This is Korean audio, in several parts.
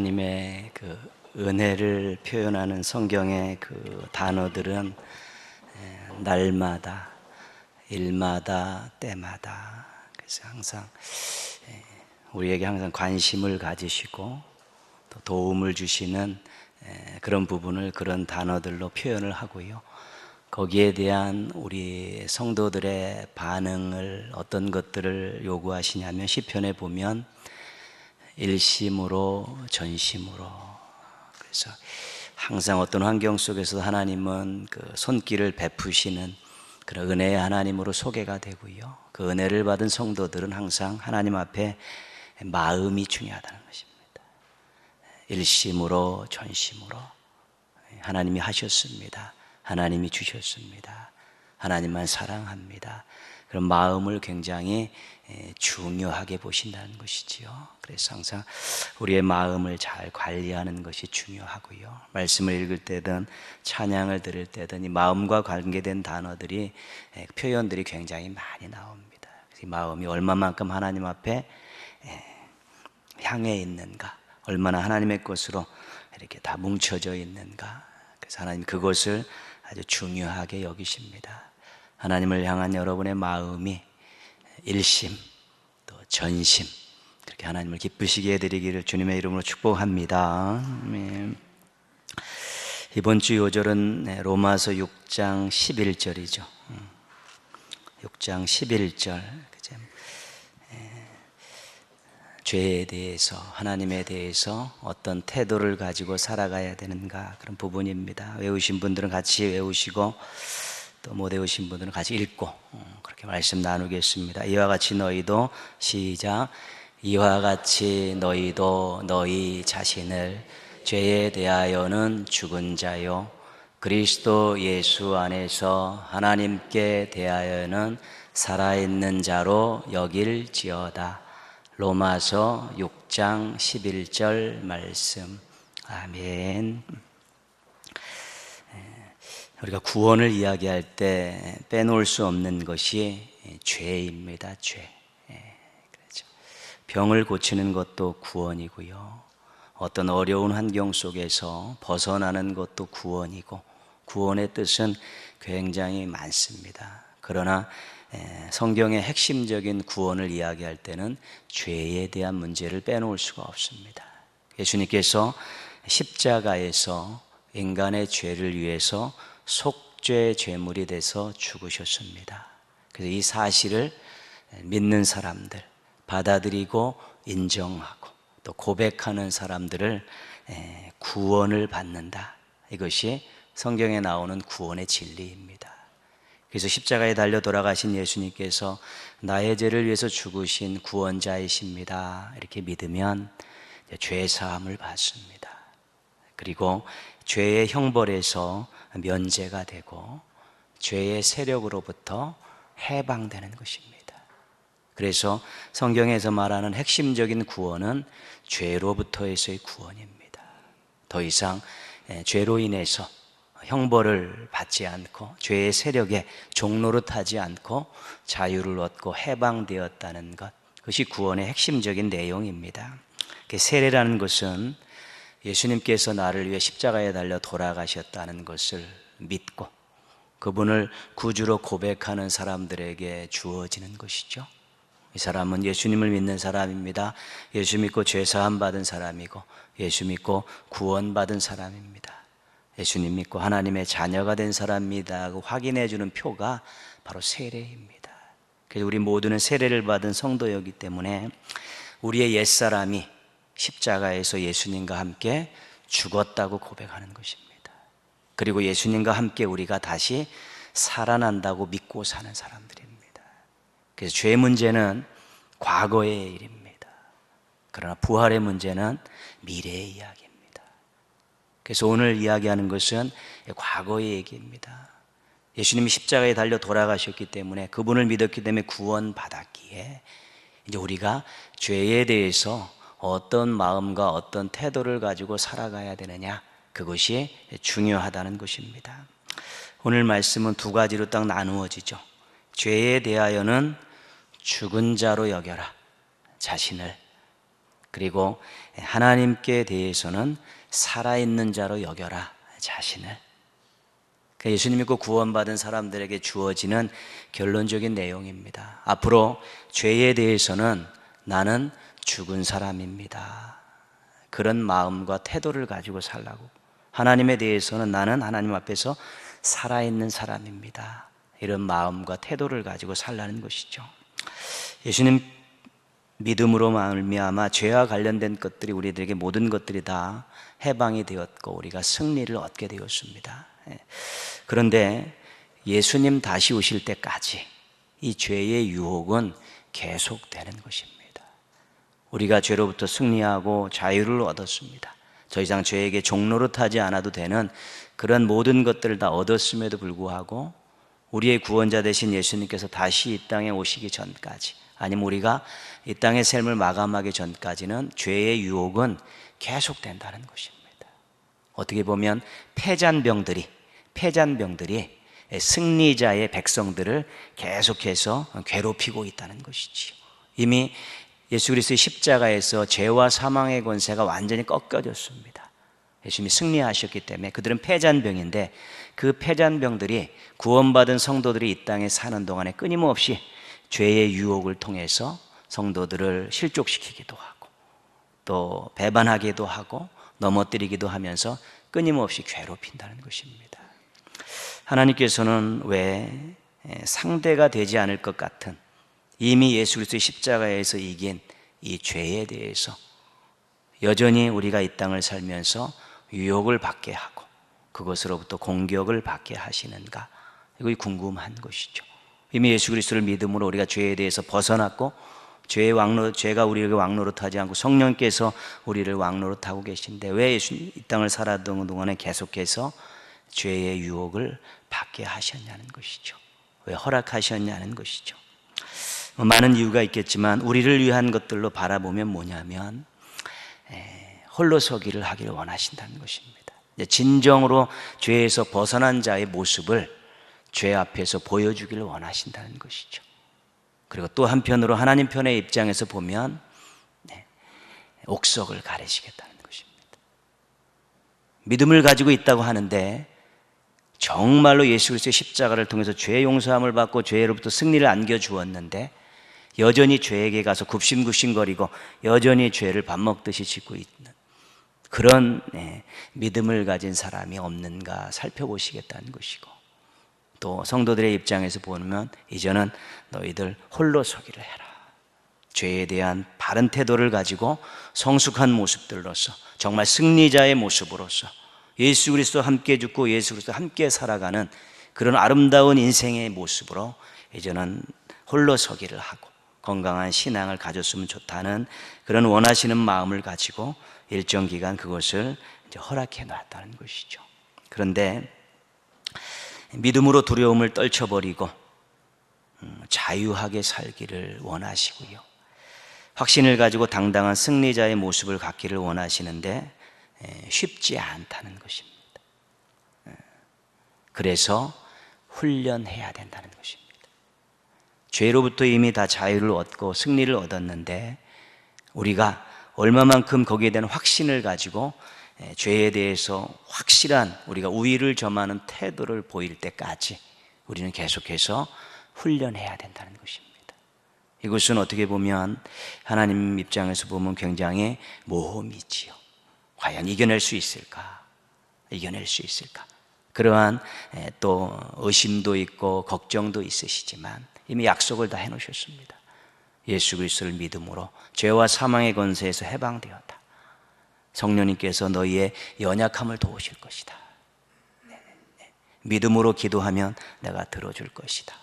하나님의 그 은혜를 표현하는 성경의 그 단어들은 날마다, 일마다, 때마다. 그래서 항상 우리에게 항상 관심을 가지시고 또 도움을 주시는 그런 부분을 그런 단어들로 표현을 하고요. 거기에 대한 우리 성도들의 반응을 어떤 것들을 요구하시냐면 시편에 보면 일심으로 전심으로. 그래서 항상 어떤 환경 속에서 하나님은 그 손길을 베푸시는 그런 은혜의 하나님으로 소개가 되고요. 그 은혜를 받은 성도들은 항상 하나님 앞에 마음이 중요하다는 것입니다. 일심으로 전심으로 하나님이 하셨습니다. 하나님이 주셨습니다. 하나님만 사랑합니다. 그런 마음을 굉장히 중요하게 보신다는 것이지요. 그래서 항상 우리의 마음을 잘 관리하는 것이 중요하고요. 말씀을 읽을 때든 찬양을 들을 때든 이 마음과 관계된 단어들이 표현들이 굉장히 많이 나옵니다. 그래서 이 마음이 얼마만큼 하나님 앞에 향해 있는가, 얼마나 하나님의 것으로 이렇게 다 뭉쳐져 있는가. 그래서 하나님 그것을 아주 중요하게 여기십니다. 하나님을 향한 여러분의 마음이 일심 또 전심 그렇게 하나님을 기쁘시게 해드리기를 주님의 이름으로 축복합니다. 이번 주 요절은 로마서 6장 11절이죠. 6장 11절. 죄에 대해서, 하나님에 대해서 어떤 태도를 가지고 살아가야 되는가, 그런 부분입니다. 외우신 분들은 같이 외우시고 또 못 외우신 분들은 같이 읽고 그렇게 말씀 나누겠습니다. 이와 같이 너희도, 시작, 이와 같이 너희도 너희 자신을 죄에 대하여는 죽은 자요 그리스도 예수 안에서 하나님께 대하여는 살아있는 자로 여길지어다. 로마서 6장 11절 말씀. 아멘. 우리가 구원을 이야기할 때 빼놓을 수 없는 것이 죄입니다. 죄. 그렇죠. 병을 고치는 것도 구원이고요. 어떤 어려운 환경 속에서 벗어나는 것도 구원이고, 구원의 뜻은 굉장히 많습니다. 그러나 성경의 핵심적인 구원을 이야기할 때는 죄에 대한 문제를 빼놓을 수가 없습니다. 예수님께서 십자가에서 인간의 죄를 위해서 속죄 제물이 돼서 죽으셨습니다. 그래서 이 사실을 믿는 사람들, 받아들이고 인정하고 또 고백하는 사람들을 구원을 받는다. 이것이 성경에 나오는 구원의 진리입니다. 그래서 십자가에 달려 돌아가신 예수님께서 나의 죄를 위해서 죽으신 구원자이십니다. 이렇게 믿으면 죄 사함을 받습니다. 그리고 죄의 형벌에서 면제가 되고 죄의 세력으로부터 해방되는 것입니다. 그래서 성경에서 말하는 핵심적인 구원은 죄로부터에서의 구원입니다. 더 이상 죄로 인해서 형벌을 받지 않고 죄의 세력에 종노릇하지 않고 자유를 얻고 해방되었다는 것, 그것이 구원의 핵심적인 내용입니다. 세례라는 것은 예수님께서 나를 위해 십자가에 달려 돌아가셨다는 것을 믿고 그분을 구주로 고백하는 사람들에게 주어지는 것이죠. 이 사람은 예수님을 믿는 사람입니다. 예수 믿고 죄 사함 받은 사람이고 예수 믿고 구원 받은 사람입니다. 예수님 믿고 하나님의 자녀가 된 사람입니다 하고 확인해 주는 표가 바로 세례입니다. 그래서 우리 모두는 세례를 받은 성도였기 때문에 우리의 옛사람이 십자가에서 예수님과 함께 죽었다고 고백하는 것입니다. 그리고 예수님과 함께 우리가 다시 살아난다고 믿고 사는 사람들입니다. 그래서 죄의 문제는 과거의 일입니다. 그러나 부활의 문제는 미래의 이야기입니다. 그래서 오늘 이야기하는 것은 과거의 얘기입니다. 예수님이 십자가에 달려 돌아가셨기 때문에, 그분을 믿었기 때문에 구원받았기에 이제 우리가 죄에 대해서 어떤 마음과 어떤 태도를 가지고 살아가야 되느냐, 그것이 중요하다는 것입니다. 오늘 말씀은 두 가지로 딱 나누어지죠. 죄에 대하여는 죽은 자로 여겨라. 자신을 그리고 하나님께 대해서는 살아있는 자로 여겨라, 자신을. 예수님 믿고 구원받은 사람들에게 주어지는 결론적인 내용입니다. 앞으로 죄에 대해서는 나는 죽은 사람입니다. 그런 마음과 태도를 가지고 살라고. 하나님에 대해서는 나는 하나님 앞에서 살아있는 사람입니다. 이런 마음과 태도를 가지고 살라는 것이죠. 예수님 믿음으로 말미암아 죄와 관련된 것들이 우리들에게 모든 것들이 다 해방이 되었고 우리가 승리를 얻게 되었습니다. 그런데 예수님 다시 오실 때까지 이 죄의 유혹은 계속되는 것입니다. 우리가 죄로부터 승리하고 자유를 얻었습니다. 더 이상 죄에게 종노릇하지 않아도 되는 그런 모든 것들을 다 얻었음에도 불구하고 우리의 구원자 되신 예수님께서 다시 이 땅에 오시기 전까지, 아니면 우리가 이 땅의 삶을 마감하기 전까지는 죄의 유혹은 계속된다는 것입니다. 어떻게 보면 패잔병들이 승리자의 백성들을 계속해서 괴롭히고 있다는 것이지요. 이미 예수 그리스도의 십자가에서 죄와 사망의 권세가 완전히 꺾여졌습니다. 예수님이 승리하셨기 때문에 그들은 패잔병인데, 그 패잔병들이 구원받은 성도들이 이 땅에 사는 동안에 끊임없이 죄의 유혹을 통해서 성도들을 실족시키기도 하고 또 배반하기도 하고 넘어뜨리기도 하면서 끊임없이 괴롭힌다는 것입니다. 하나님께서는 왜 상대가 되지 않을 것 같은 이미 예수 그리스도의 십자가에서 이긴 이 죄에 대해서 여전히 우리가 이 땅을 살면서 유혹을 받게 하고 그것으로부터 공격을 받게 하시는가, 이거 궁금한 것이죠. 이미 예수 그리스도를 믿음으로 우리가 죄에 대해서 벗어났고 죄가 우리에게 왕노릇하지 않고 성령께서 우리를 왕노릇하고 계신데 왜 이 땅을 살아던 동안에 계속해서 죄의 유혹을 받게 하셨냐는 것이죠. 왜 허락하셨냐는 것이죠. 많은 이유가 있겠지만 우리를 위한 것들로 바라보면 뭐냐면 홀로서기를 하기를 원하신다는 것입니다. 진정으로 죄에서 벗어난 자의 모습을 죄 앞에서 보여주기를 원하신다는 것이죠. 그리고 또 한편으로 하나님 편의 입장에서 보면 옥석을 가리시겠다는 것입니다. 믿음을 가지고 있다고 하는데 정말로 예수 그리스도의 십자가를 통해서 죄 용서함을 받고 죄로부터 승리를 안겨주었는데 여전히 죄에게 가서 굽신굽신거리고 여전히 죄를 밥 먹듯이 짓고 있는 그런 믿음을 가진 사람이 없는가 살펴보시겠다는 것이고, 또 성도들의 입장에서 보면 이제는 너희들 홀로 서기를 해라. 죄에 대한 바른 태도를 가지고 성숙한 모습들로서 정말 승리자의 모습으로서 예수 그리스도 함께 죽고 예수 그리스도 함께 살아가는 그런 아름다운 인생의 모습으로 이제는 홀로 서기를 하고 건강한 신앙을 가졌으면 좋다는 그런 원하시는 마음을 가지고 일정 기간 그것을 이제 허락해 놨다는 것이죠. 그런데 믿음으로 두려움을 떨쳐버리고 자유하게 살기를 원하시고요, 확신을 가지고 당당한 승리자의 모습을 갖기를 원하시는데 쉽지 않다는 것입니다. 그래서 훈련해야 된다는 것입니다. 죄로부터 이미 다 자유를 얻고 승리를 얻었는데 우리가 얼마만큼 거기에 대한 확신을 가지고 죄에 대해서 확실한 우리가 우위를 점하는 태도를 보일 때까지 우리는 계속해서 훈련해야 된다는 것입니다. 이것은 어떻게 보면 하나님 입장에서 보면 굉장히 모험이지요. 과연 이겨낼 수 있을까? 이겨낼 수 있을까? 그러한 또 의심도 있고 걱정도 있으시지만 이미 약속을 다 해놓으셨습니다. 예수 그리스도를 믿음으로 죄와 사망의 권세에서 해방되었다. 성령님께서 너희의 연약함을 도우실 것이다. 믿음으로 기도하면 내가 들어줄 것이다.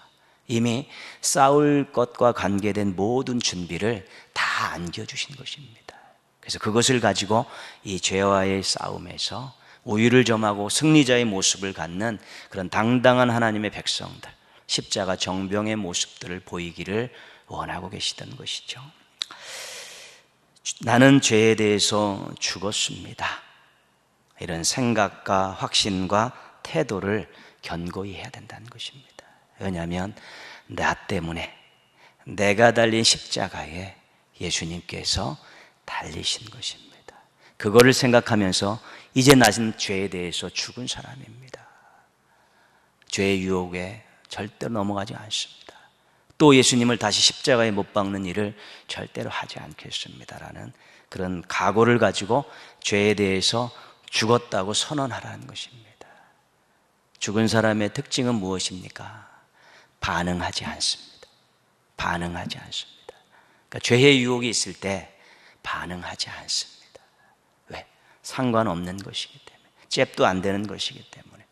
이미 싸울 것과 관계된 모든 준비를 다 안겨주신 것입니다. 그래서 그것을 가지고 이 죄와의 싸움에서 우위를 점하고 승리자의 모습을 갖는 그런 당당한 하나님의 백성들, 십자가 정병의 모습들을 보이기를 원하고 계시던 것이죠. 나는 죄에 대해서 죽었습니다. 이런 생각과 확신과 태도를 견고히 해야 된다는 것입니다. 왜냐하면 나 때문에 내가 달린 십자가에 예수님께서 달리신 것입니다. 그거를 생각하면서 이제 나신 죄에 대해서 죽은 사람입니다. 죄의 유혹에 절대로 넘어가지 않습니다. 또 예수님을 다시 십자가에 못 박는 일을 절대로 하지 않겠습니다라는 그런 각오를 가지고 죄에 대해서 죽었다고 선언하라는 것입니다. 죽은 사람의 특징은 무엇입니까? 반응하지 않습니다. 반응하지 않습니다. 그러니까 죄의 유혹이 있을 때 반응하지 않습니다. 왜? 상관없는 것이기 때문에, 잽도 안 되는 것이기 때문에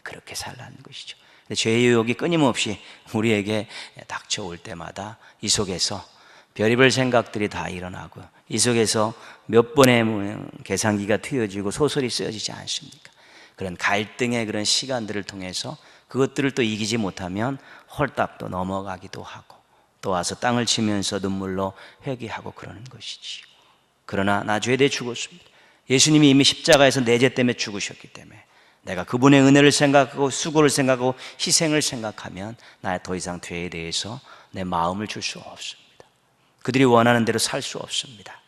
그렇게 살라는 것이죠. 죄의 유혹이 끊임없이 우리에게 닥쳐올 때마다 이 속에서 별의별 생각들이 다 일어나고, 이 속에서 몇 번의 계산기가 튀어지고 소설이 쓰여지지 않습니까? 그런 갈등의 그런 시간들을 통해서 그것들을 또 이기지 못하면 홀딱 또 넘어가기도 하고, 또 와서 땅을 치면서 눈물로 회개하고 그러는 것이지요. 그러나 나 죄에 대해 죽었습니다. 예수님이 이미 십자가에서 내 죄 때문에 죽으셨기 때문에 내가 그분의 은혜를 생각하고 수고를 생각하고 희생을 생각하면 나 더 이상 죄에 대해서 내 마음을 줄 수 없습니다. 그들이 원하는 대로 살 수 없습니다.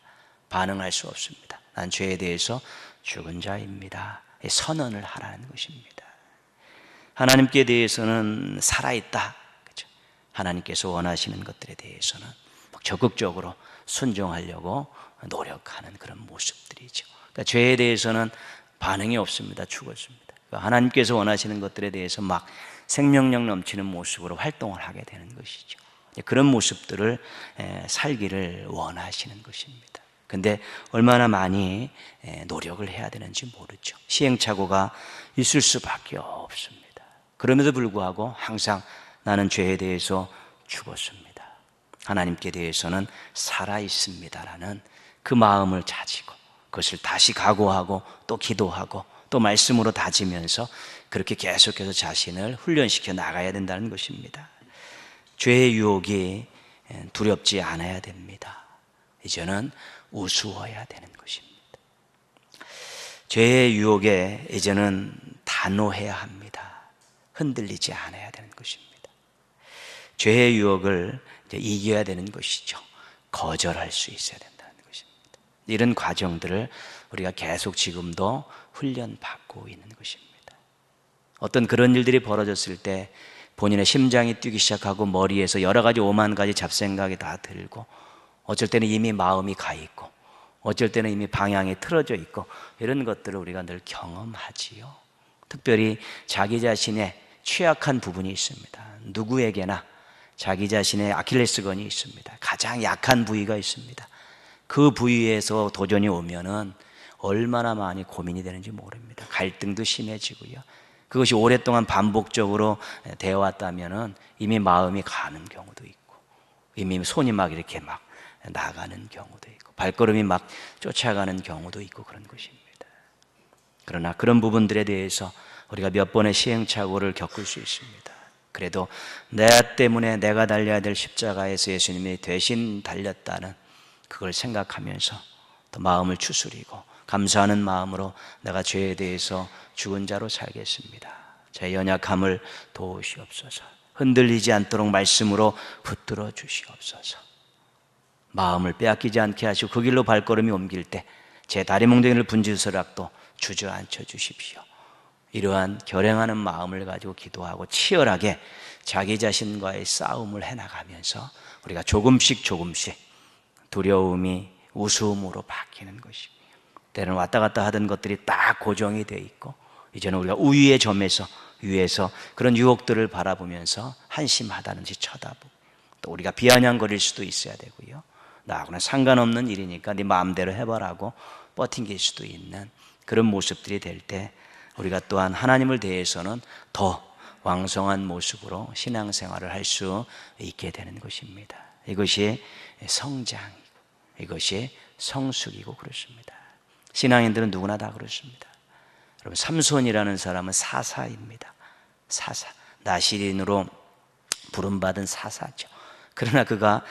반응할 수 없습니다. 난 죄에 대해서 죽은 자입니다. 선언을 하라는 것입니다. 하나님께 대해서는 살아있다. 그렇죠? 하나님께서 원하시는 것들에 대해서는 적극적으로 순종하려고 노력하는 그런 모습들이죠. 그러니까 죄에 대해서는 반응이 없습니다. 죽었습니다. 그러니까 하나님께서 원하시는 것들에 대해서 막 생명력 넘치는 모습으로 활동을 하게 되는 것이죠. 그런 모습들을 살기를 원하시는 것입니다. 근데 얼마나 많이 노력을 해야 되는지 모르죠. 시행착오가 있을 수밖에 없습니다. 그럼에도 불구하고 항상 나는 죄에 대해서 죽었습니다. 하나님께 대해서는 살아있습니다라는 그 마음을 가지고 그것을 다시 각오하고 또 기도하고 또 말씀으로 다지면서 그렇게 계속해서 자신을 훈련시켜 나가야 된다는 것입니다. 죄의 유혹이 두렵지 않아야 됩니다. 이제는 우스워야 되는 것입니다. 죄의 유혹에 이제는 단호해야 합니다. 흔들리지 않아야 되는 것입니다. 죄의 유혹을 이제 이겨야 되는 것이죠. 거절할 수 있어야 된다는 것입니다. 이런 과정들을 우리가 계속 지금도 훈련받고 있는 것입니다. 어떤 그런 일들이 벌어졌을 때 본인의 심장이 뛰기 시작하고 머리에서 여러 가지 오만 가지 잡생각이 다 들고, 어쩔 때는 이미 마음이 가 있고, 어쩔 때는 이미 방향이 틀어져 있고, 이런 것들을 우리가 늘 경험하지요. 특별히 자기 자신의 취약한 부분이 있습니다. 누구에게나 자기 자신의 아킬레스건이 있습니다. 가장 약한 부위가 있습니다. 그 부위에서 도전이 오면은 얼마나 많이 고민이 되는지 모릅니다. 갈등도 심해지고요. 그것이 오랫동안 반복적으로 되어 왔다면은 이미 마음이 가는 경우도 있고, 이미 손이 막 이렇게 막 나가는 경우도 있고, 발걸음이 막 쫓아가는 경우도 있고 그런 것입니다. 그러나 그런 부분들에 대해서 우리가 몇 번의 시행착오를 겪을 수 있습니다. 그래도 내 때문에 내가 달려야 될 십자가에서 예수님이 대신 달렸다는 그걸 생각하면서 또 마음을 추스리고 감사하는 마음으로 내가 죄에 대해서 죽은 자로 살겠습니다. 제 연약함을 도우시옵소서. 흔들리지 않도록 말씀으로 붙들어 주시옵소서. 마음을 빼앗기지 않게 하시고 그 길로 발걸음이 옮길 때 제 다리 몽둥이를 분지서락도 주저앉혀 주십시오. 이러한 결행하는 마음을 가지고 기도하고 치열하게 자기 자신과의 싸움을 해나가면서 우리가 조금씩 두려움이 우스움으로 바뀌는 것입니다. 때로는 왔다 갔다 하던 것들이 딱 고정이 되어 있고, 이제는 우리가 우위의 점에서 위에서 그런 유혹들을 바라보면서 한심하다는 듯이 쳐다보고, 또 우리가 비아냥거릴 수도 있어야 되고요. 나하고는 상관없는 일이니까 네 마음대로 해봐라고 버팅길 수도 있는 그런 모습들이 될 때 우리가 또한 하나님을 대해서는 더 왕성한 모습으로 신앙생활을 할 수 있게 되는 것입니다. 이것이 성장이고 이것이 성숙이고 그렇습니다. 신앙인들은 누구나 다 그렇습니다. 여러분, 삼손이라는 사람은 사사입니다. 사사, 나시린으로 부름받은 사사죠. 그러나 그가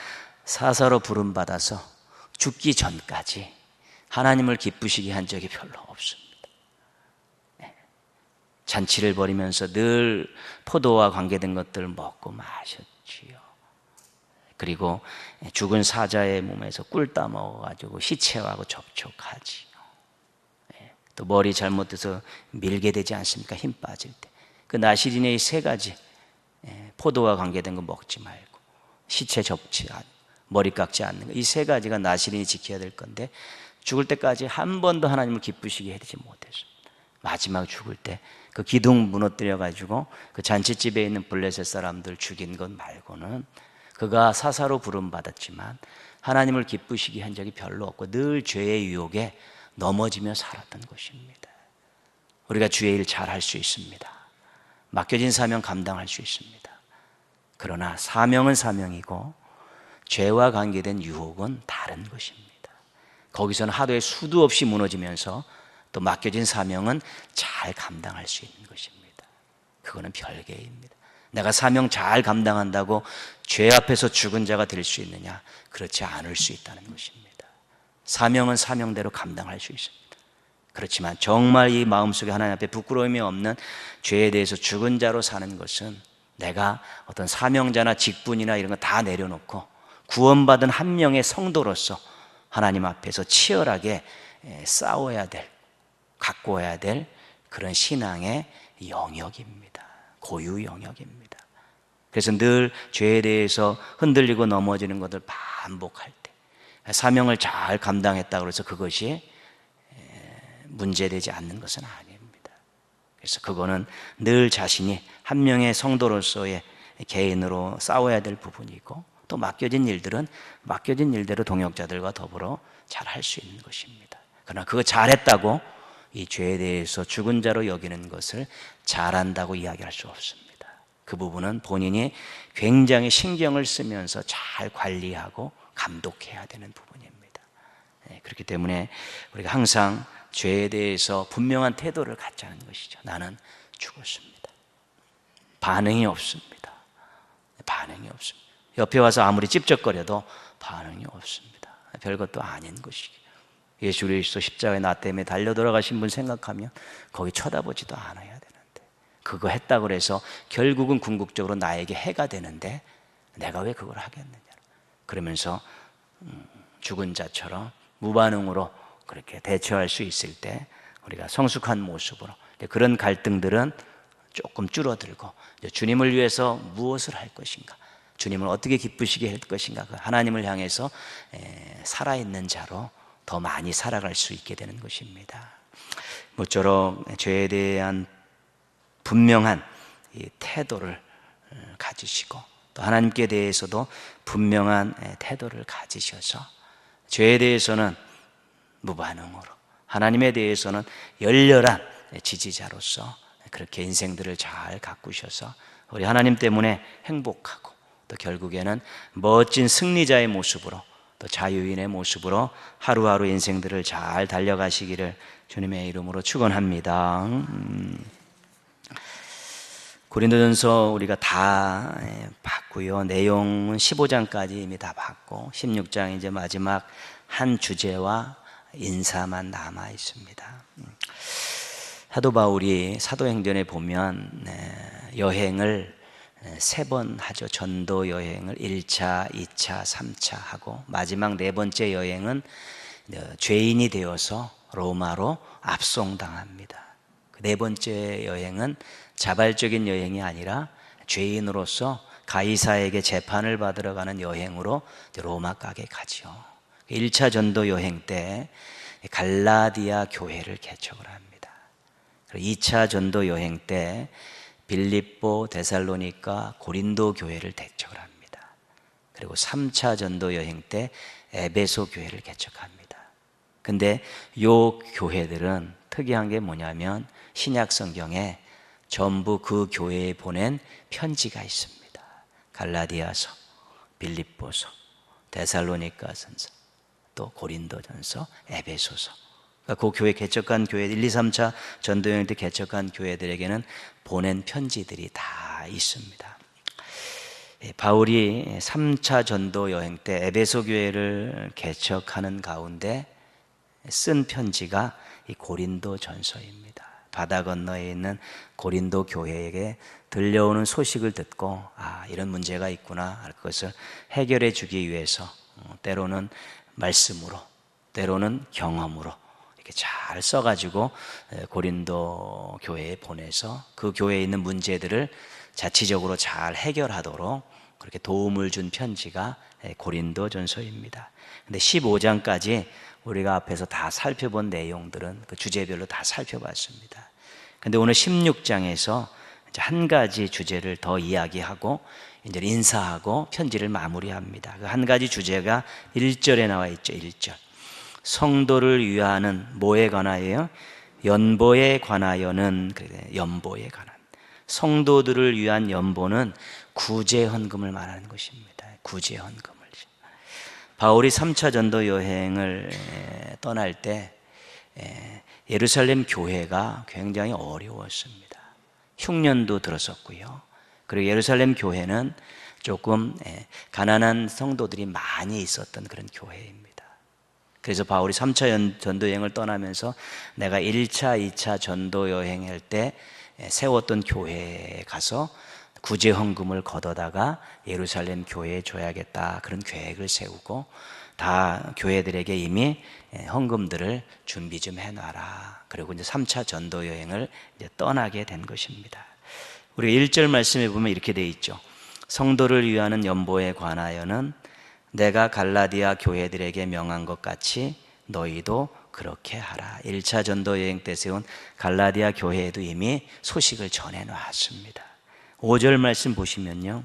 사사로 부름받아서 죽기 전까지 하나님을 기쁘시게 한 적이 별로 없습니다. 잔치를 벌이면서 늘 포도와 관계된 것들을 먹고 마셨지요. 그리고 죽은 사자의 몸에서 꿀 따먹어가지고 시체하고 접촉하지. 또 머리 잘못돼서 밀게 되지 않습니까? 힘 빠질 때. 그 나시린의 이 세 가지, 포도와 관계된 거 먹지 말고, 시체 접지 않고, 머리 깎지 않는 거, 이 세 가지가 나시린이 지켜야 될 건데 죽을 때까지 한 번도 하나님을 기쁘시게 해드리지 못했습니다. 마지막 죽을 때 그 기둥 무너뜨려 가지고 그 잔치집에 있는 블레셋 사람들 죽인 것 말고는 그가 사사로 부름 받았지만 하나님을 기쁘시게 한 적이 별로 없고 늘 죄의 유혹에 넘어지며 살았던 것입니다. 우리가 주의 일 잘 할 수 있습니다. 맡겨진 사명 감당할 수 있습니다. 그러나 사명은 사명이고 죄와 관계된 유혹은 다른 것입니다. 거기서는 하루에 수도 없이 무너지면서 또 맡겨진 사명은 잘 감당할 수 있는 것입니다. 그거는 별개입니다. 내가 사명 잘 감당한다고 죄 앞에서 죽은 자가 될 수 있느냐? 그렇지 않을 수 있다는 것입니다. 사명은 사명대로 감당할 수 있습니다. 그렇지만 정말 이 마음속에 하나님 앞에 부끄러움이 없는 죄에 대해서 죽은 자로 사는 것은 내가 어떤 사명자나 직분이나 이런 거 다 내려놓고 구원받은 한 명의 성도로서 하나님 앞에서 치열하게 싸워야 될, 가꿔야 될 그런 신앙의 영역입니다. 고유 영역입니다. 그래서 늘 죄에 대해서 흔들리고 넘어지는 것을 반복할 때 사명을 잘 감당했다고 해서 그것이 문제되지 않는 것은 아닙니다. 그래서 그거는 늘 자신이 한 명의 성도로서의 개인으로 싸워야 될 부분이고 또 맡겨진 일들은 맡겨진 일대로 동역자들과 더불어 잘 할 수 있는 것입니다. 그러나 그거 잘했다고 이 죄에 대해서 죽은 자로 여기는 것을 잘한다고 이야기할 수 없습니다. 그 부분은 본인이 굉장히 신경을 쓰면서 잘 관리하고 감독해야 되는 부분입니다. 그렇기 때문에 우리가 항상 죄에 대해서 분명한 태도를 갖자는 것이죠. 나는 죽었습니다. 반응이 없습니다. 반응이 없습니다. 옆에 와서 아무리 찝쩍거려도 반응이 없습니다. 별것도 아닌 것이죠. 예수 그리스도 십자가에 나 때문에 달려 돌아가신 분 생각하면 거기 쳐다보지도 않아야 되는데 그거 했다고 해서 결국은 궁극적으로 나에게 해가 되는데 내가 왜 그걸 하겠느냐. 그러면서 죽은 자처럼 무반응으로 그렇게 대처할 수 있을 때 우리가 성숙한 모습으로 그런 갈등들은 조금 줄어들고 주님을 위해서 무엇을 할 것인가, 주님을 어떻게 기쁘시게 할 것인가, 하나님을 향해서 살아있는 자로 더 많이 살아갈 수 있게 되는 것입니다. 모쪼록 죄에 대한 분명한 이 태도를 가지시고 또 하나님께 대해서도 분명한 태도를 가지셔서 죄에 대해서는 무반응으로, 하나님에 대해서는 열렬한 지지자로서 그렇게 인생들을 잘 가꾸셔서 우리 하나님 때문에 행복하고 또 결국에는 멋진 승리자의 모습으로 또 자유인의 모습으로 하루하루 인생들을 잘 달려가시기를 주님의 이름으로 축원합니다. 고린도전서 우리가 다 봤고요. 내용은 15장까지 이미 다 봤고 16장 이제 마지막 한 주제와 인사만 남아 있습니다. 사도 바울이 사도행전에 보면 여행을 3번 하죠. 전도 여행을 1차, 2차, 3차 하고 마지막 4번째 여행은 죄인이 되어서 로마로 압송당합니다. 그 4번째 여행은 자발적인 여행이 아니라 죄인으로서 가이사에게 재판을 받으러 가는 여행으로 로마 가게 가죠. 1차 전도 여행 때 갈라디아 교회를 개척을 합니다. 2차 전도 여행 때 빌립보, 데살로니가, 고린도 교회를 개척을 합니다. 그리고 3차 전도 여행 때 에베소 교회를 개척합니다. 근데 이 교회들은 특이한 게 뭐냐면 신약 성경에 전부 그 교회에 보낸 편지가 있습니다. 갈라디아서, 빌립보서, 데살로니가전서, 또 고린도전서, 에베소서. 그 교회 개척한 교회 1, 2, 3차 전도여행 때 개척한 교회들에게는 보낸 편지들이 다 있습니다. 바울이 3차 전도여행 때 에베소 교회를 개척하는 가운데 쓴 편지가 이 고린도전서입니다. 바다 건너에 있는 고린도 교회에게 들려오는 소식을 듣고 이런 문제가 있구나, 그것을 해결해 주기 위해서 때로는 말씀으로, 때로는 경험으로 이렇게 잘 써가지고 고린도 교회에 보내서 그 교회에 있는 문제들을 자치적으로 잘 해결하도록 그렇게 도움을 준 편지가 고린도 전서입니다. 근데 15장까지 우리가 앞에서 다 살펴본 내용들은 그 주제별로 다 살펴봤습니다. 근데 오늘 16장에서 한 가지 주제를 더 이야기하고 이제 인사하고 편지를 마무리합니다. 그 한 가지 주제가 1절에 나와 있죠. 1절. 성도를 위하는 뭐에 관하여요? 연보에 관하여는, 연보에 관한. 성도들을 위한 연보는 구제 헌금을 말하는 것입니다. 구제 헌금을. 바울이 3차 전도 여행을 떠날 때 예루살렘 교회가 굉장히 어려웠습니다. 흉년도 들었었고요. 그리고 예루살렘 교회는 조금 가난한 성도들이 많이 있었던 그런 교회입니다. 그래서 바울이 3차 전도 여행을 떠나면서 내가 1차, 2차 전도 여행할 때 세웠던 교회에 가서 구제 헌금을 걷어다가 예루살렘 교회에 줘야겠다, 그런 계획을 세우고 다 교회들에게 이미 헌금들을 준비 좀 해놔라. 그리고 이제 3차 전도 여행을 이제 떠나게 된 것입니다. 우리가 1절 말씀에 보면 이렇게 되어 있죠. 성도를 위하는 연보에 관하여는 내가 갈라디아 교회들에게 명한 것 같이 너희도 그렇게 하라. 1차 전도 여행 때 세운 갈라디아 교회에도 이미 소식을 전해놨습니다. 5절 말씀 보시면요,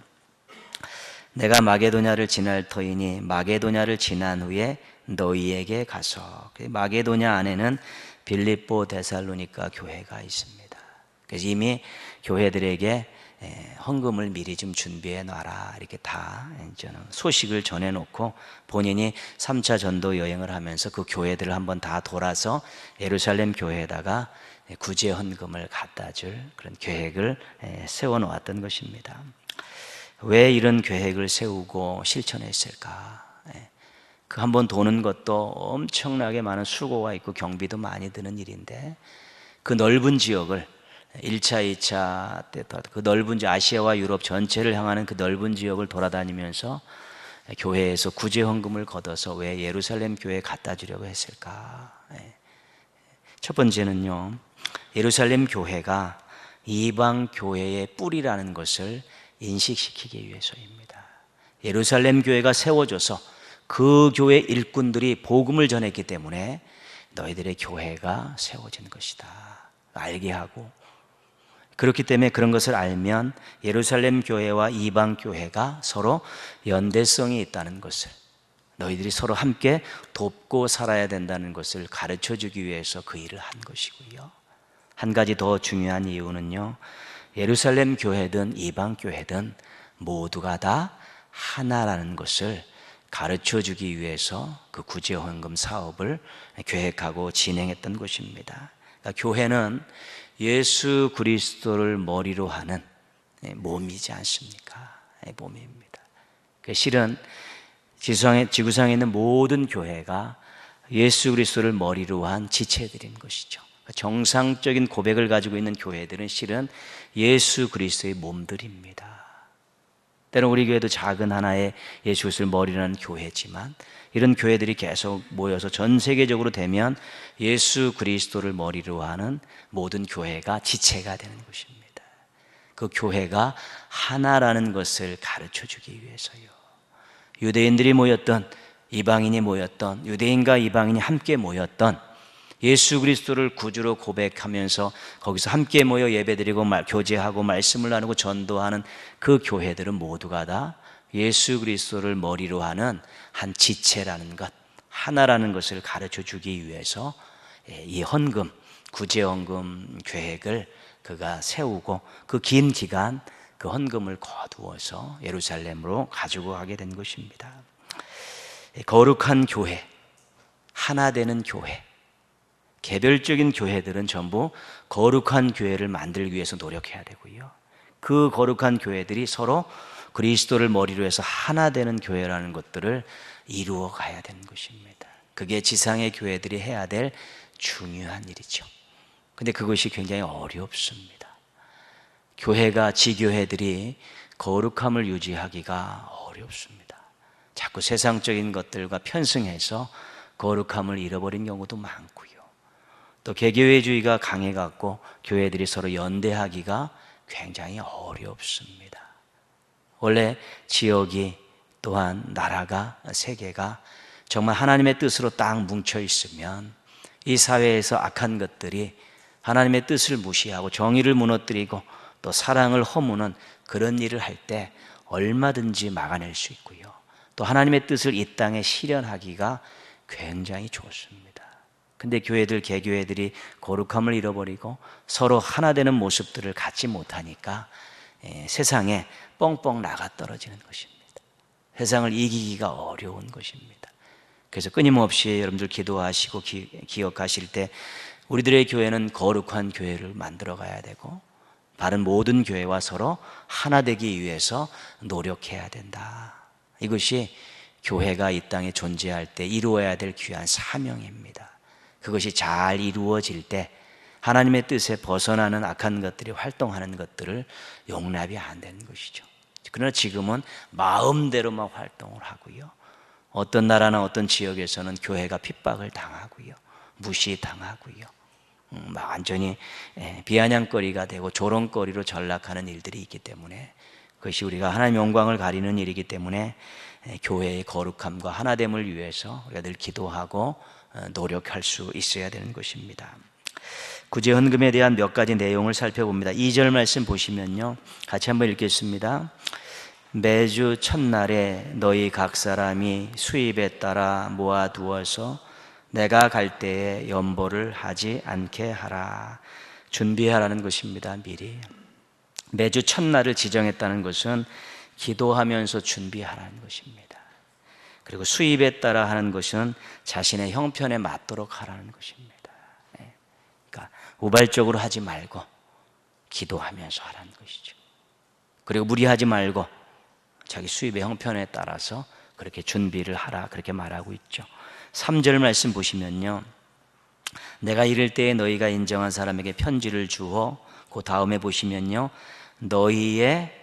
내가 마게도냐를 지날 터이니 마게도냐를 지난 후에 너희에게 가서. 마게도냐 안에는 빌립보, 데살로니가 교회가 있습니다. 그래서 이미 교회들에게 헌금을 미리 좀 준비해 놔라, 이렇게 다 저는 소식을 전해 놓고 본인이 3차 전도 여행을 하면서 그 교회들을 한번 다 돌아서 예루살렘 교회에다가 구제 헌금을 갖다 줄 그런 계획을 세워 놓았던 것입니다. 왜 이런 계획을 세우고 실천했을까? 그 한번 도는 것도 엄청나게 많은 수고가 있고 경비도 많이 드는 일인데, 그 넓은 지역을 1차, 2차 때 그 넓은 아시아와 유럽 전체를 향하는 그 넓은 지역을 돌아다니면서 교회에서 구제 헌금을 걷어서 왜 예루살렘 교회에 갖다 주려고 했을까? 첫 번째는요, 예루살렘 교회가 이방 교회의 뿌리라는 것을 인식시키기 위해서입니다. 예루살렘 교회가 세워져서 그 교회 일꾼들이 복음을 전했기 때문에 너희들의 교회가 세워진 것이다 알게 하고, 그렇기 때문에 그런 것을 알면 예루살렘 교회와 이방 교회가 서로 연대성이 있다는 것을, 너희들이 서로 함께 돕고 살아야 된다는 것을 가르쳐 주기 위해서 그 일을 한 것이고요. 한 가지 더 중요한 이유는요, 예루살렘 교회든 이방 교회든 모두가 다 하나라는 것을 가르쳐 주기 위해서 그 구제 헌금 사업을 계획하고 진행했던 것입니다. 그러니까 교회는 예수 그리스도를 머리로 하는 몸이지 않습니까? 몸입니다. 실은 지구상에 있는 모든 교회가 예수 그리스도를 머리로 한 지체들인 것이죠. 정상적인 고백을 가지고 있는 교회들은 실은 예수 그리스도의 몸들입니다. 때론 우리 교회도 작은 하나의 예수 그리스도를 머리로 하는 교회지만, 이런 교회들이 계속 모여서 전 세계적으로 되면 예수 그리스도를 머리로 하는 모든 교회가 지체가 되는 것입니다. 그 교회가 하나라는 것을 가르쳐 주기 위해서요. 유대인들이 모였던, 이방인이 모였던, 유대인과 이방인이 함께 모였던, 예수 그리스도를 구주로 고백하면서 거기서 함께 모여 예배드리고 교제하고 말씀을 나누고 전도하는 그 교회들은 모두가 다 예수 그리스도를 머리로 하는 한 지체라는 것, 하나라는 것을 가르쳐 주기 위해서 이 헌금, 구제 헌금 계획을 그가 세우고 그 긴 기간 그 헌금을 거두어서 예루살렘으로 가지고 가게 된 것입니다. 거룩한 교회, 하나 되는 교회, 개별적인 교회들은 전부 거룩한 교회를 만들기 위해서 노력해야 되고요, 그 거룩한 교회들이 서로 그리스도를 머리로 해서 하나 되는 교회라는 것들을 이루어 가야 되는 것입니다. 그게 지상의 교회들이 해야 될 중요한 일이죠. 근데 그것이 굉장히 어렵습니다. 교회가, 지교회들이 거룩함을 유지하기가 어렵습니다. 자꾸 세상적인 것들과 편승해서 거룩함을 잃어버린 경우도 많고요. 또 개교회주의가 강해갖고 교회들이 서로 연대하기가 굉장히 어렵습니다. 원래 지역이, 또한 나라가, 세계가 정말 하나님의 뜻으로 딱 뭉쳐 있으면 이 사회에서 악한 것들이 하나님의 뜻을 무시하고 정의를 무너뜨리고 또 사랑을 허무는 그런 일을 할 때 얼마든지 막아낼 수 있고요. 또 하나님의 뜻을 이 땅에 실현하기가 굉장히 좋습니다. 근데 교회들, 개교회들이 거룩함을 잃어버리고 서로 하나 되는 모습들을 갖지 못하니까 세상에 뻥뻥 나가 떨어지는 것입니다. 세상을 이기기가 어려운 것입니다. 그래서 끊임없이 여러분들 기도하시고 기억하실 때 우리들의 교회는 거룩한 교회를 만들어 가야 되고 다른 모든 교회와 서로 하나 되기 위해서 노력해야 된다. 이것이 교회가 이 땅에 존재할 때 이루어야 될 귀한 사명입니다. 그것이 잘 이루어질 때 하나님의 뜻에 벗어나는 악한 것들이 활동하는 것들을 용납이 안 되는 것이죠. 그러나 지금은 마음대로만 활동을 하고요. 어떤 나라나 어떤 지역에서는 교회가 핍박을 당하고요. 무시당하고요. 완전히 비아냥거리가 되고 조롱거리로 전락하는 일들이 있기 때문에 그것이 우리가 하나님의 영광을 가리는 일이기 때문에 교회의 거룩함과 하나됨을 위해서 우리가 늘 기도하고 노력할 수 있어야 되는 것입니다. 구제헌금에 대한 몇 가지 내용을 살펴봅니다. 2절 말씀 보시면요, 같이 한번 읽겠습니다. 매주 첫날에 너희 각 사람이 수입에 따라 모아두어서 내가 갈 때에 연보를 하지 않게 하라. 준비하라는 것입니다. 미리 매주 첫날을 지정했다는 것은 기도하면서 준비하라는 것입니다. 그리고 수입에 따라 하는 것은 자신의 형편에 맞도록 하라는 것입니다. 그러니까 우발적으로 하지 말고 기도하면서 하라는 것이죠. 그리고 무리하지 말고 자기 수입의 형편에 따라서 그렇게 준비를 하라, 그렇게 말하고 있죠. 3절 말씀 보시면요, 내가 이를 때에 너희가 인정한 사람에게 편지를 주어, 그 다음에 보시면요, 너희의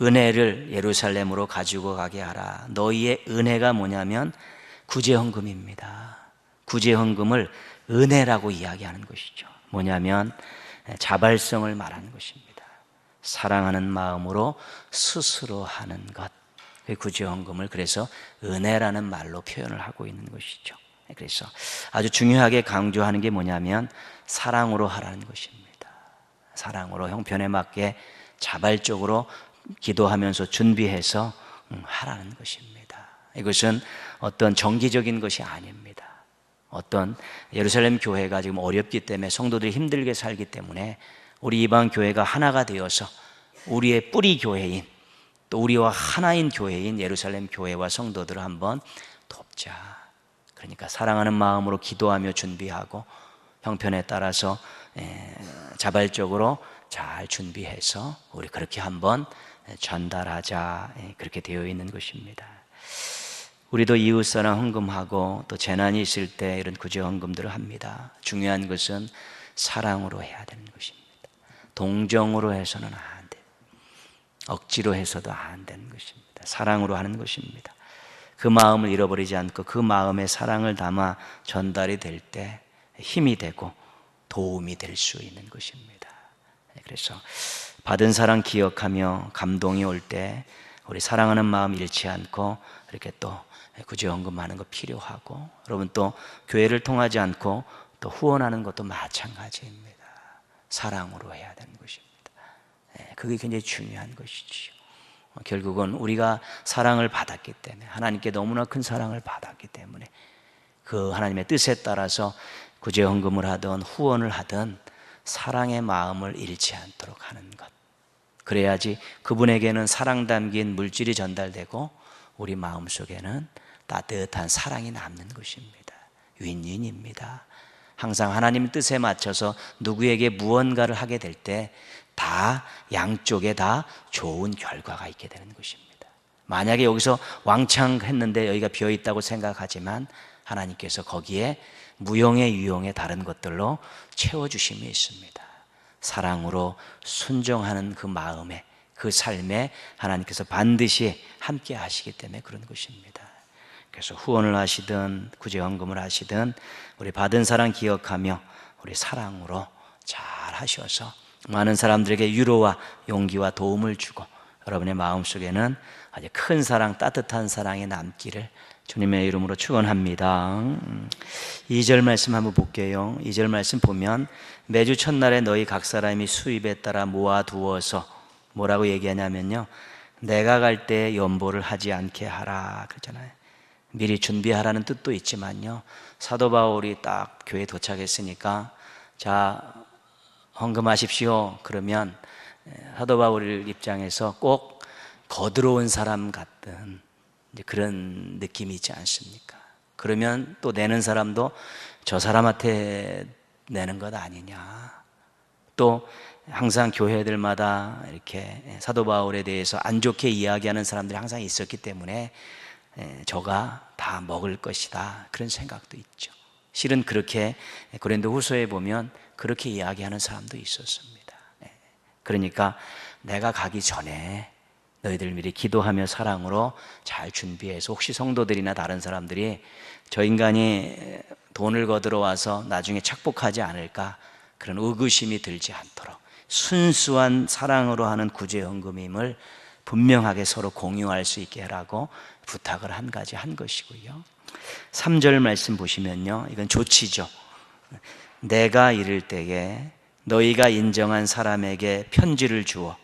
은혜를 예루살렘으로 가지고 가게 하라. 너희의 은혜가 뭐냐면 구제헌금입니다. 구제헌금을 은혜라고 이야기하는 것이죠. 뭐냐면 자발성을 말하는 것입니다. 사랑하는 마음으로 스스로 하는 것, 그 구제헌금을 그래서 은혜라는 말로 표현을 하고 있는 것이죠. 그래서 아주 중요하게 강조하는 게 뭐냐면 사랑으로 하라는 것입니다. 사랑으로 형편에 맞게 자발적으로 기도하면서 준비해서 하라는 것입니다. 이것은 어떤 정기적인 것이 아닙니다. 어떤 예루살렘 교회가 지금 어렵기 때문에 성도들이 힘들게 살기 때문에 우리 이방 교회가 하나가 되어서 우리의 뿌리 교회인 또 우리와 하나인 교회인 예루살렘 교회와 성도들을 한번 돕자. 그러니까 사랑하는 마음으로 기도하며 준비하고 형편에 따라서 자발적으로 잘 준비해서 우리 그렇게 한번 전달하자, 그렇게 되어 있는 것입니다. 우리도 이웃사랑 헌금하고 또 재난이 있을 때 이런 구제 헌금들을 합니다. 중요한 것은 사랑으로 해야 되는 것입니다. 동정으로 해서는 안 돼요. 억지로 해서도 안 되는 것입니다. 사랑으로 하는 것입니다. 그 마음을 잃어버리지 않고 그 마음에 사랑을 담아 전달이 될 때 힘이 되고 도움이 될 수 있는 것입니다. 그래서 받은 사랑 기억하며 감동이 올 때 우리 사랑하는 마음 잃지 않고 이렇게 또 구제헌금하는 거 필요하고, 여러분 또 교회를 통하지 않고 또 후원하는 것도 마찬가지입니다. 사랑으로 해야 되는 것입니다. 그게 굉장히 중요한 것이지요. 결국은 우리가 사랑을 받았기 때문에, 하나님께 너무나 큰 사랑을 받았기 때문에 그 하나님의 뜻에 따라서 구제헌금을 하든 후원을 하든 사랑의 마음을 잃지 않도록 하는 것, 그래야지 그분에게는 사랑 담긴 물질이 전달되고 우리 마음속에는 따뜻한 사랑이 남는 것입니다. 윈윈입니다. 항상 하나님 뜻에 맞춰서 누구에게 무언가를 하게 될 때 다 양쪽에 다 좋은 결과가 있게 되는 것입니다. 만약에 여기서 왕창 했는데 여기가 비어있다고 생각하지만 하나님께서 거기에 무용의 유용의 다른 것들로 채워주심이 있습니다. 사랑으로 순종하는 그 마음에, 그 삶에 하나님께서 반드시 함께 하시기 때문에 그런 것입니다. 그래서 후원을 하시든 구제헌금을 하시든 우리 받은 사랑 기억하며 우리 사랑으로 잘 하셔서 많은 사람들에게 위로와 용기와 도움을 주고 여러분의 마음속에는 아주 큰 사랑, 따뜻한 사랑이 남기를 주님의 이름으로 축원합니다. 2절 말씀 한번 볼게요. 2절 말씀 보면 매주 첫날에 너희 각 사람이 수입에 따라 모아두어서 뭐라고 얘기하냐면요, 내가 갈 때 연보를 하지 않게 하라 그러잖아요. 미리 준비하라는 뜻도 있지만요, 사도 바울이 딱 교회에 도착했으니까 자, 헌금하십시오 그러면 사도 바울 입장에서 꼭 거들어온 사람 같은 그런 느낌이 있지 않습니까? 그러면 또 내는 사람도 저 사람한테 내는 것 아니냐. 또 항상 교회들마다 이렇게 사도 바울에 대해서 안 좋게 이야기하는 사람들이 항상 있었기 때문에 저가 다 먹을 것이다, 그런 생각도 있죠. 실은 그렇게 고린도 후서에 보면 그렇게 이야기하는 사람도 있었습니다. 그러니까 내가 가기 전에 너희들 미리 기도하며 사랑으로 잘 준비해서 혹시 성도들이나 다른 사람들이 저 인간이 돈을 거들어 와서 나중에 착복하지 않을까, 그런 의구심이 들지 않도록 순수한 사랑으로 하는 구제헌금임을 분명하게 서로 공유할 수 있게 하라고 부탁을 한 가지 한 것이고요. 3절 말씀 보시면요, 이건 조치죠. 내가 이를 때에 너희가 인정한 사람에게 편지를 주어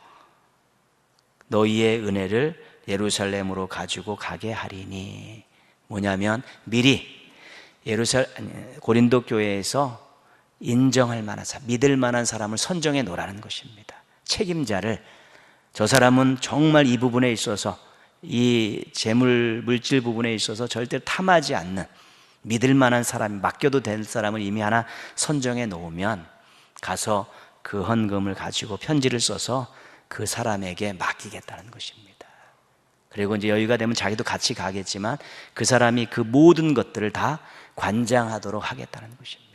너희의 은혜를 예루살렘으로 가지고 가게 하리니, 뭐냐면 미리 고린도 교회에서 인정할 만한 사람, 믿을 만한 사람을 선정해 놓으라는 것입니다. 책임자를, 저 사람은 정말 이 부분에 있어서, 이 재물 물질 부분에 있어서 절대 탐하지 않는 믿을 만한 사람, 맡겨도 될 사람을 이미 하나 선정해 놓으면 가서 그 헌금을 가지고 편지를 써서 그 사람에게 맡기겠다는 것입니다. 그리고 이제 여유가 되면 자기도 같이 가겠지만 그 사람이 그 모든 것들을 다 관장하도록 하겠다는 것입니다.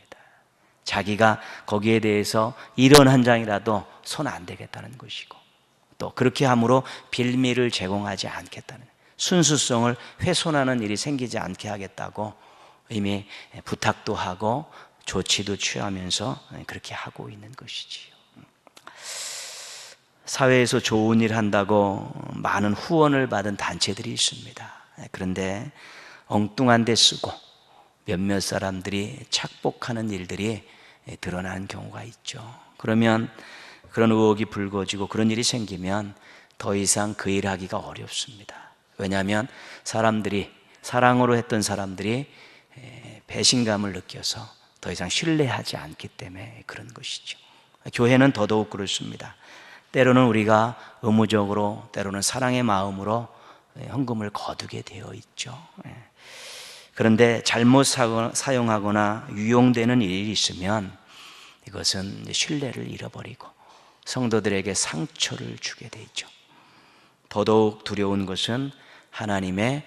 자기가 거기에 대해서 이런 한 장이라도 손 안 대겠다는 것이고, 또 그렇게 함으로 빌미를 제공하지 않겠다는, 순수성을 훼손하는 일이 생기지 않게 하겠다고 이미 부탁도 하고 조치도 취하면서 그렇게 하고 있는 것이지요. 사회에서 좋은 일 한다고 많은 후원을 받은 단체들이 있습니다. 그런데 엉뚱한 데 쓰고 몇몇 사람들이 착복하는 일들이 드러나는 경우가 있죠. 그러면 그런 의혹이 불거지고 그런 일이 생기면 더 이상 그 일 하기가 어렵습니다. 왜냐하면 사람들이, 사랑으로 했던 사람들이 배신감을 느껴서 더 이상 신뢰하지 않기 때문에 그런 것이죠. 교회는 더더욱 그렇습니다. 때로는 우리가 의무적으로, 때로는 사랑의 마음으로 헌금을 거두게 되어 있죠. 그런데 잘못 사용하거나 유용되는 일이 있으면 이것은 신뢰를 잃어버리고 성도들에게 상처를 주게 되죠. 더더욱 두려운 것은 하나님의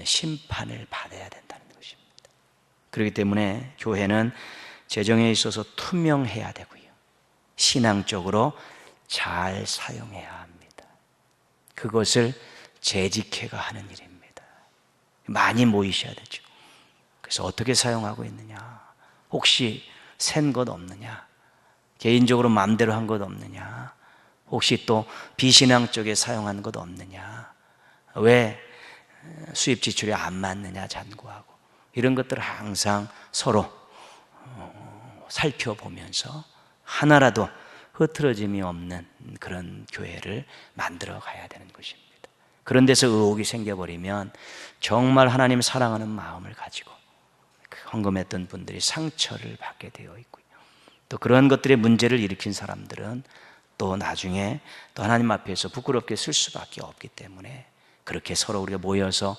심판을 받아야 된다는 것입니다. 그렇기 때문에 교회는 재정에 있어서 투명해야 되고요, 신앙적으로 잘 사용해야 합니다. 그것을 재직회가 하는 일입니다. 많이 모이셔야 되죠. 그래서 어떻게 사용하고 있느냐, 혹시 센 것 없느냐, 개인적으로 마음대로 한 것 없느냐, 혹시 또 비신앙 쪽에 사용한 것 없느냐, 왜 수입 지출이 안 맞느냐 잔고하고, 이런 것들을 항상 서로 살펴보면서 하나라도 흐트러짐이 없는 그런 교회를 만들어 가야 되는 것입니다. 그런 데서 의혹이 생겨버리면 정말 하나님 사랑하는 마음을 가지고 헌금했던 분들이 상처를 받게 되어 있고요, 또 그런 것들의 문제를 일으킨 사람들은 또 나중에 또 하나님 앞에서 부끄럽게 쓸 수밖에 없기 때문에 그렇게 서로 우리가 모여서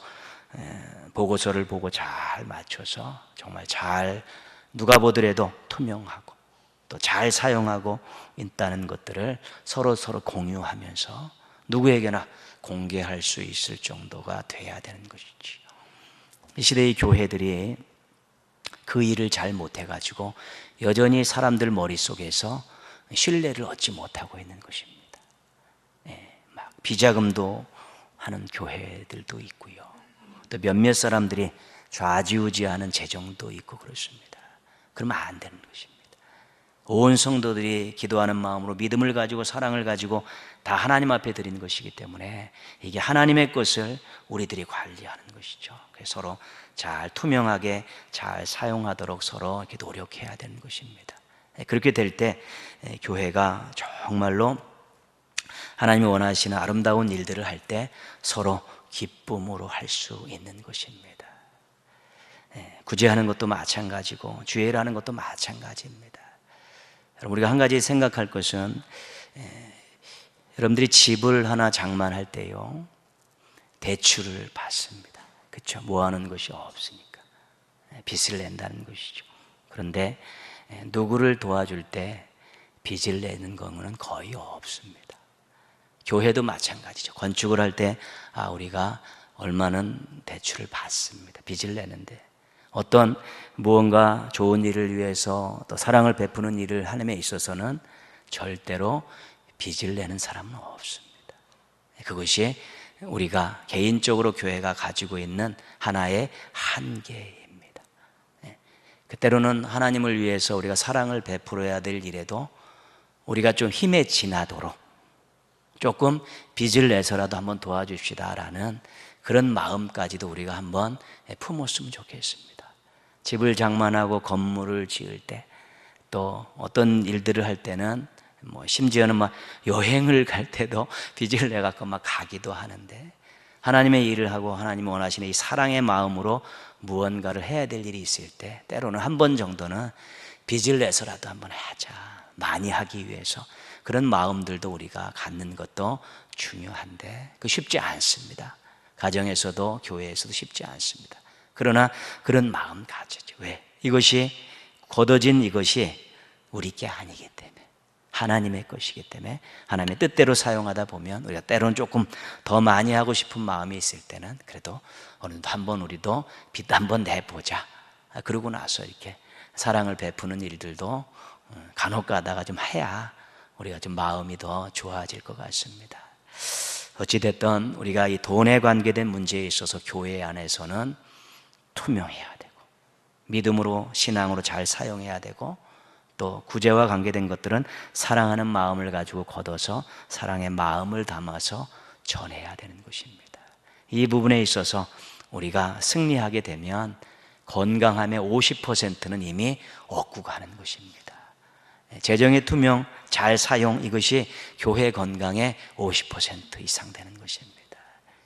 보고서를 보고 잘 맞춰서 정말 잘, 누가 보더라도 투명하고 또 잘 사용하고 있다는 것들을 서로 공유하면서 누구에게나 공개할 수 있을 정도가 돼야 되는 것이지. 이 시대의 교회들이 그 일을 잘 못해가지고 여전히 사람들 머릿속에서 신뢰를 얻지 못하고 있는 것입니다. 막 비자금도 하는 교회들도 있고요. 또 몇몇 사람들이 좌지우지하는 재정도 있고 그렇습니다. 그러면 안 되는 것입니다. 온 성도들이 기도하는 마음으로 믿음을 가지고 사랑을 가지고 다 하나님 앞에 드리는 것이기 때문에 이게 하나님의 것을 우리들이 관리하는 것이죠. 그래서 서로 잘 투명하게 잘 사용하도록 서로 이렇게 노력해야 되는 것입니다. 그렇게 될 때 교회가 정말로 하나님이 원하시는 아름다운 일들을 할 때 서로 기쁨으로 할 수 있는 것입니다. 구제하는 것도 마찬가지고 주의하는 것도 마찬가지입니다. 여러분, 우리가 한 가지 생각할 것은 여러분들이 집을 하나 장만할 때요, 대출을 받습니다. 그렇죠? 모아놓은 것이 없으니까 빚을 낸다는 것이죠. 그런데 누구를 도와줄 때 빚을 내는 경우는 거의 없습니다. 교회도 마찬가지죠. 건축을 할 때 우리가 얼마는 대출을 받습니다. 빚을 내는데 어떤 무언가 좋은 일을 위해서 또 사랑을 베푸는 일을 하는 데 있어서는 절대로 빚을 내는 사람은 없습니다. 그것이 우리가 개인적으로 교회가 가지고 있는 하나의 한계입니다. 때로는 하나님을 위해서 우리가 사랑을 베풀어야 될 일에도 우리가 좀 힘에 지나도록 조금 빚을 내서라도 한번 도와줍시다라는 그런 마음까지도 우리가 한번 품었으면 좋겠습니다. 집을 장만하고 건물을 지을 때, 또 어떤 일들을 할 때는 심지어는 막 여행을 갈 때도 빚을 내 갖고 막 가기도 하는데, 하나님의 일을 하고 하나님이 원하시는 이 사랑의 마음으로 무언가를 해야 될 일이 있을 때 때로는 한 번 정도는 빚을 내서라도 한번 하자, 많이 하기 위해서 그런 마음들도 우리가 갖는 것도 중요한데 그 쉽지 않습니다. 가정에서도 교회에서도 쉽지 않습니다. 그러나 그런 마음 가지죠. 왜? 이것이 거둬진 이것이 우리 게 아니기 때문에, 하나님의 것이기 때문에 하나님의 뜻대로 사용하다 보면 우리가 때로는 조금 더 많이 하고 싶은 마음이 있을 때는 그래도 어느 정도 한번 우리도 빚 한번 내보자, 그러고 나서 이렇게 사랑을 베푸는 일들도 간혹 가다가 좀 해야 우리가 좀 마음이 더 좋아질 것 같습니다. 어찌됐든 우리가 이 돈에 관계된 문제에 있어서 교회 안에서는 투명해야 되고 믿음으로 신앙으로 잘 사용해야 되고, 또 구제와 관계된 것들은 사랑하는 마음을 가지고 걷어서 사랑의 마음을 담아서 전해야 되는 것입니다. 이 부분에 있어서 우리가 승리하게 되면 건강함의 50%는 이미 얻고 가는 것입니다. 재정의 투명, 잘 사용, 이것이 교회 건강의 50% 이상 되는 것입니다.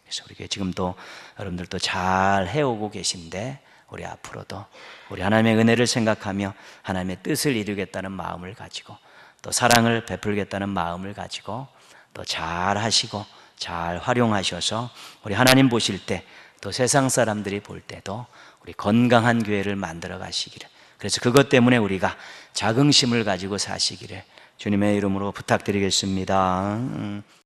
그래서 우리 지금도 여러분들도 잘 해오고 계신데 우리 앞으로도 우리 하나님의 은혜를 생각하며 하나님의 뜻을 이루겠다는 마음을 가지고 또 사랑을 베풀겠다는 마음을 가지고 또 잘 하시고 잘 활용하셔서 우리 하나님 보실 때 또 세상 사람들이 볼 때도 우리 건강한 교회를 만들어 가시기를, 그래서 그것 때문에 우리가 자긍심을 가지고 사시기를 주님의 이름으로 부탁드리겠습니다.